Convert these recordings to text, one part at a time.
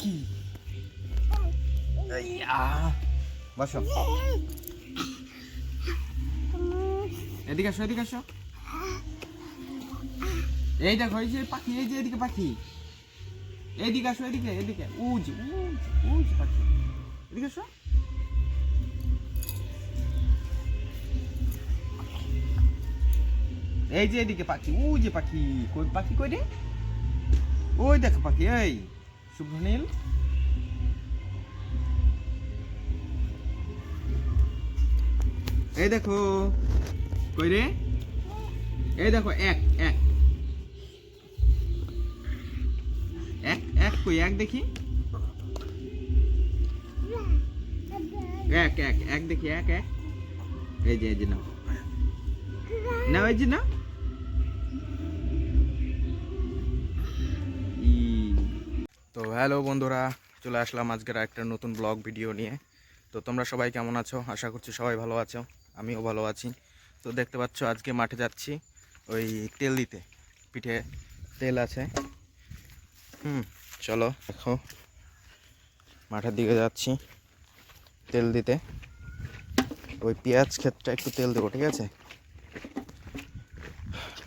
পাখি। বসো, এদিকে আসো, এদিকে আসো। এই দেখো, এই যে পাখি, এই যে এদিকে পাখি, এইদিকে আসো, এদিকে এদিকে, উজ উজ উজ পাখি, এদিকে আসো। এই যে এদিকে পাখি, ও যে পাখি, কই পাখি, কই রে? ওই দেখো পাখি, এই শুভ্রনীল। এই দেখো, কই রে? এই দেখো, এক এক এক এক কই, এক দেখি, এক এক এক দেখি, এক এক। এই যে নাও, নাও, এই যে নাও। তো হ্যালো বন্ধুরা, চলে আসলাম আজকের একটা নতুন ব্লগ ভিডিও নিয়ে। তো তোমরা সবাই কেমন আছো? আশা করছি সবাই ভালো আছো, আমিও ভালো আছি। তো দেখতে পাচ্ছ আজকে মাঠে যাচ্ছি ওই তেল দিতে, পিঠে তেল আছে। চলো দেখো, মাঠের দিকে যাচ্ছি তেল দিতে। ওই পেঁয়াজ ক্ষেতটা একটু তেল দেবো, ঠিক আছে?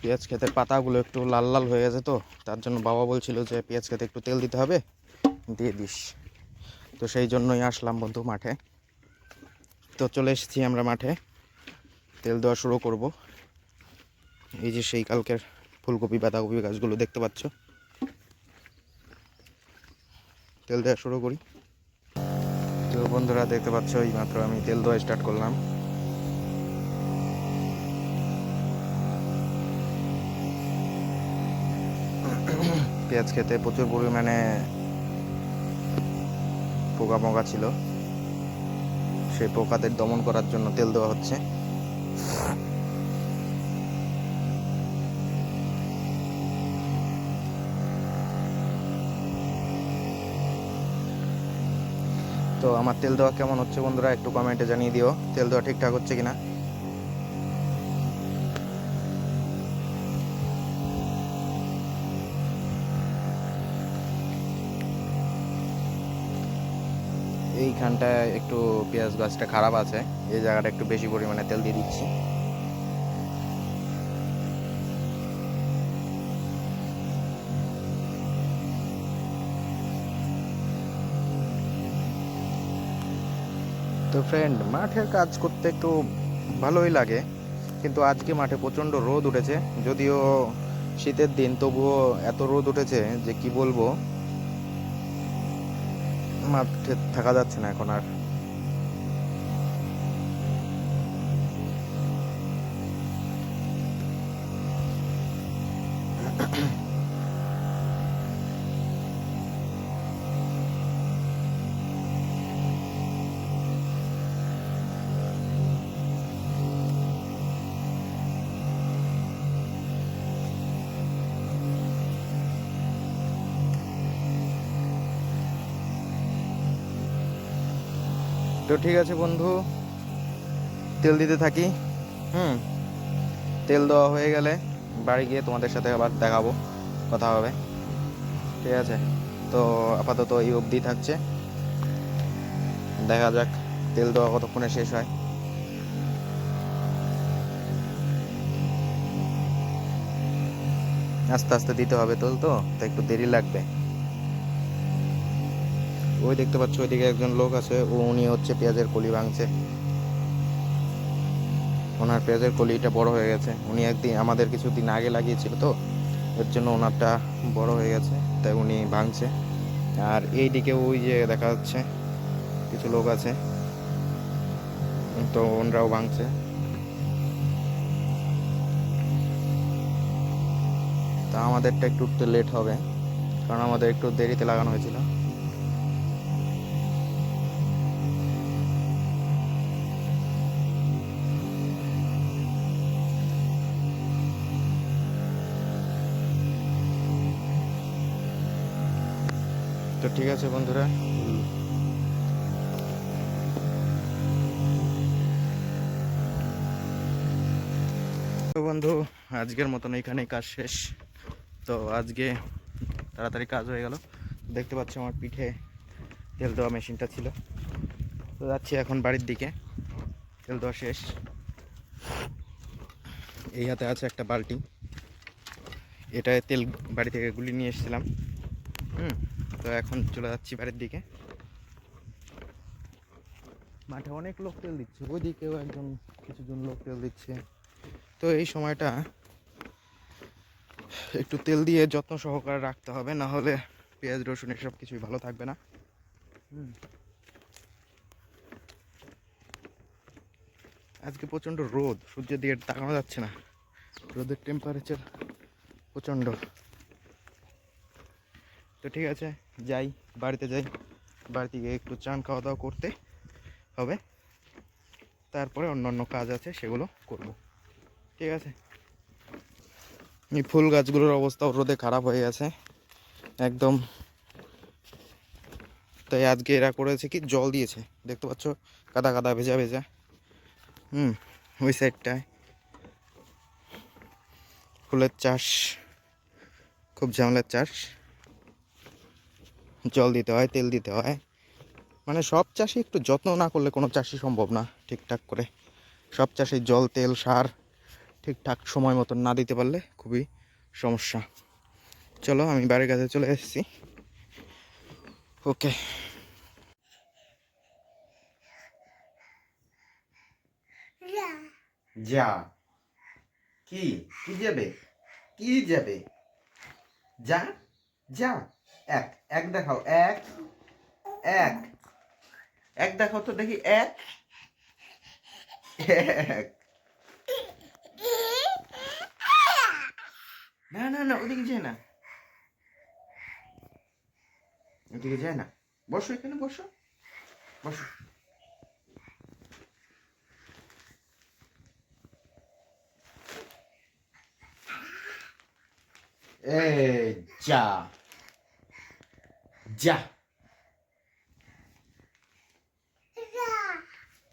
পেঁয়াজ ক্ষেতের পাতাগুলো একটু লাল লাল হয়ে গেছে, তো তার জন্য বাবা বলছিল যে পেঁয়াজ ক্ষেতে একটু তেল দিতে হবে, দিয়ে দিস। তো সেই জন্যই আসলাম বন্ধু মাঠে। তো চলে এসেছি আমরা মাঠে, তেল দেওয়া শুরু করব। এই যে সেই কালকের ফুলকপি বাঁধাকপি গাছগুলো দেখতে পাচ্ছ, তেল দেওয়া শুরু করি। তো বন্ধুরা দেখতে পাচ্ছ, এই মাত্র আমি তেল দেওয়া স্টার্ট করলাম। পেঁয়াজ খেতে প্রচুর পরিমাণে পোকা মোকা ছিল, সেই পোকাদের দমন করার জন্য তেল দেওয়া হচ্ছে। তো আমার তেল দেওয়া কেমন হচ্ছে বন্ধুরা, একটু কমেন্টে জানিয়ে দিও তেল দেওয়া ঠিকঠাক হচ্ছে কিনা। এইখানটায় একটু পেঁয়াজ গাছটা খারাপ আছে, এই জায়গাটা একটু বেশি পরিমাণে তেল দিয়ে দিচ্ছি। তো ফ্রেন্ড, মাঠের কাজ করতে একটু ভালোই লাগে, কিন্তু আজকে মাঠে প্রচণ্ড রোদ উঠেছে। যদিও শীতের দিন, তবুও এত রোদ উঠেছে যে কি বলবো, মাঠে থাকা যাচ্ছে না এখন আর। তো ঠিক আছে বন্ধু, তেল দিতে থাকি। তেল দেওয়া হয়ে গেলে বাড়ি গিয়ে তোমাদের সাথে আবার দেখাবো, কথা হবে, ঠিক আছে? তো আপাতত এই অবধি থাকছে, দেখা যাক তেল দেওয়া কতক্ষণে শেষ হয়। আস্তে আস্তে দিতে হবে তেল, তো তাই একটু দেরি লাগবে। ওই দেখতে পাচ্ছ, ওইদিকে একজন লোক আছে, উনি হচ্ছে পেঁয়াজের কলি ভাঙছে। ওনার পেঁয়াজের কলিটা বড় হয়ে গেছে, উনি একদিন আমাদের কিছুদিন আগে লাগিয়েছিল, তো এর জন্য ওনারটা বড় হয়ে গেছে, তাই উনি ভাঙছে। আর এইদিকে ওই যে দেখা যাচ্ছে কিছু লোক আছে, তো ওনারাও ভাঙছে। তা আমাদেরটা একটু উঠতে লেট হবে, কারণ আমাদের একটু দেরিতে লাগানো হয়েছিল। তো ঠিক আছে বন্ধুরা, তো বন্ধু আজকের মতন এখানেই কাজ শেষ। তো আজকে তাড়াতাড়ি কাজ হয়ে গেল। দেখতে পাচ্ছ আমার পিঠে তেল দেওয়া মেশিনটা ছিল। তো যাচ্ছি এখন বাড়ির দিকে, তেল দেওয়া শেষ। এই হাতে আছে একটা বালতি, এটায় তেল বাড়ি থেকে গুলি নিয়ে এসেছিলাম। তো এখন চলে যাচ্ছি বাড়ির দিকে। মাঠে অনেক লোক তেল দিচ্ছে, ওইদিকেও একজন কিছুজন লোক তেল দিচ্ছে। তো এই সময়টা একটু তেল দিয়ে যত্ন সহকারে রাখতে হবে, না হলে পেঁয়াজ রসুন এসব কিছুই ভালো থাকবে না। আজকে প্রচণ্ড রোদ, সূর্যের দিকে তাকানো যাচ্ছে না, রোদের টেম্পারেচার প্রচণ্ড। তো ঠিক আছে, যাই, বাড়িতে যাই, বাড়িতে গিয়ে একটু চান খাওয়া দাওয়া করতে হবে, তারপরে অন্যান্য কাজ আছে সেগুলো করব। ঠিক আছে। এই ফুল গাছগুলোর অবস্থাও রোদে খারাপ হয়ে গেছে একদম। তাই আজকে এরা করেছে কি, জল দিয়েছে, দেখতে পাচ্ছ কাদা কাদা ভেজা ভেজা। ওই সাইডটায় ফুলের চাষ, খুব ঝামেলার চাষ, জল দিতে হয়, তেল দিতে হয়, মানে সব চাষই একটু যত্ন না করলে কোনো চাষই সম্ভব না ঠিকঠাক করে। সব চাষে জল তেল সার ঠিকঠাক সময় মতন না দিতে পারলে খুবই সমস্যা। চলো, আমি বাড়ির কাছে চলে এসেছি। ওকে। যা, কি কি যাবে, কি যাবে, যা যা, এক এক দেখাও, এক এক এক দেখাও তো দেখি, এক এক। না না না, ওদিকে যায় না, ওদিকে যায় না, বসো এখানে, বসো বসো। এই যা যা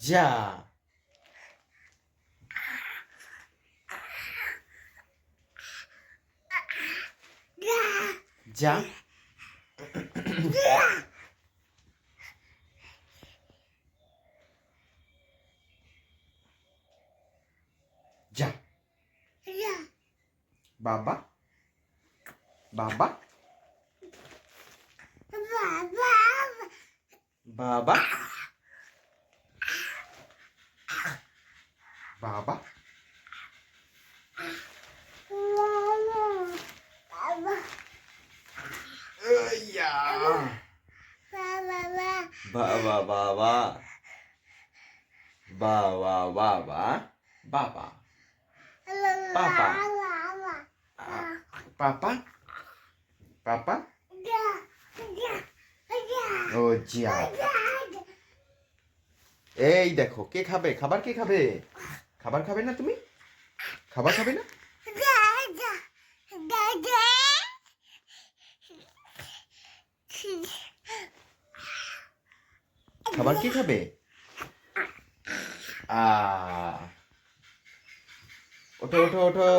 যা যা, যা, বাবা বাবা বাবা বাবা, বাবা বাবা বাবা বাবা বাবা পাপা পাপা পাপা, ও জিয়া। এই দেখো, কে খাবে খাবার, কে খাবে খাবার, খাবে না তুমি, খাবার খাবে না? খাবার কি খাবে? ওঠো ওঠো ওঠো,